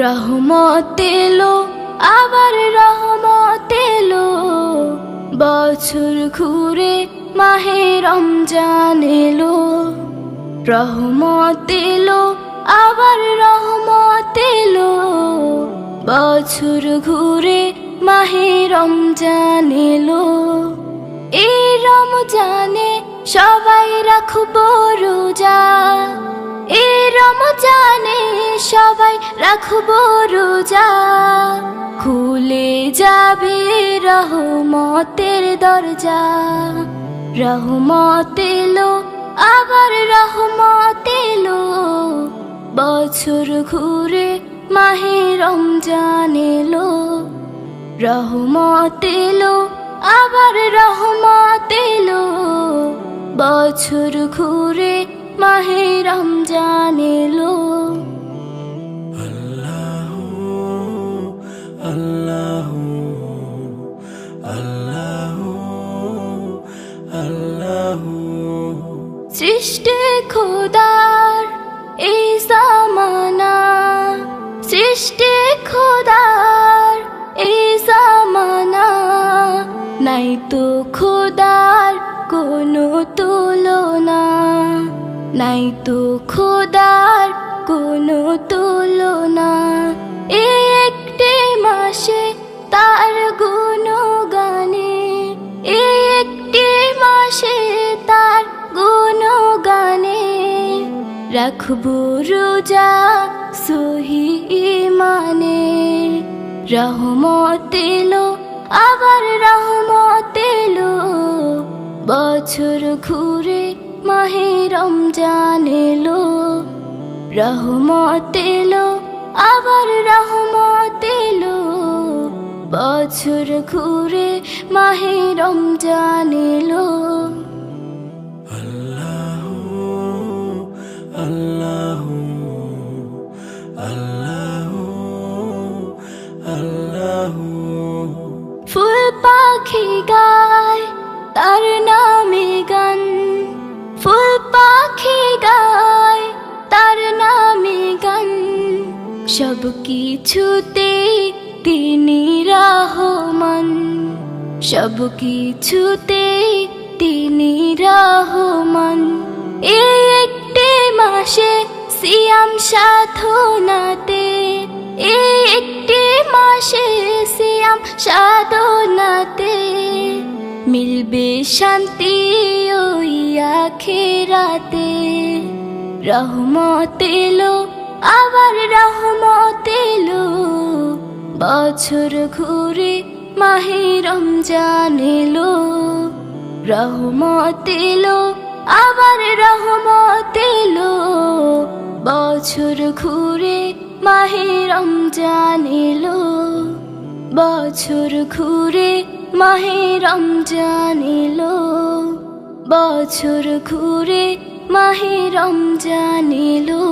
রহমত এলো আবার রহমত এলো, বছর ঘুরে মাহে রমজান এলো। রহমত এলো আবার রহমত এলো, বছর ঘুরে মাহে রমজান এলো। এই রমজানে সবাই রাখবো রোজা, এই রমজানে সবাই রাখবো রোজা। খুলে যাবে রহমতের দরজা। রহমত এলো আবার রহমত এলো, বছর ঘুরে মাহে রমজান এলো। রহমত এলো আবার রহমত এলো, বছর ঘুরে মাহে রমজান এলো। আল্লাহু আল্লাহু আল্লাহু আল্লাহু। সৃষ্টি খোদার এই জামানা, সৃষ্টি খোদার এই জামানা। নাই তো খোদার কোনো তুলনা, নাই তো খোদার কোনো তুলনা। এই একটি মাসে তার গুণগানে, এই একটি মাসে তার গুণগানে। রাখবো রোজা সহি ঈমানে। রহমত এলো আবার রহমত এলো, বছর ঘুরে মাহে রমজান এলো। রহমত এলো আবার রহমত এলো, বছর ঘুরে মাহে রমজান এলো। আল্লাহু আল্লাহু আল্লাহু আল্লাহু। ফুল পাখি গায় তার নামে গান, ফুল পাখি গায় তার নামে গান। সব কিছুতে তিনি রহমান, সব কিছুতে তিনি রহমান। এই একটি মাসে সিয়াম সাধনাতে, এই একটি মাসে সিয়াম সাধনাতে। মিলবে শান্তি ওই আখিরাতে। রহমত এলো আবার রহমত এলো, বছর ঘুরে মাহে রমজান এলো। রহমত এলো আবার রহমত এলো, বছর ঘুরে মাহে রমজান এলো। বছর ঘুরে মাহে রমজান এলো, বছর ঘুরে মাহে রমজান এলো।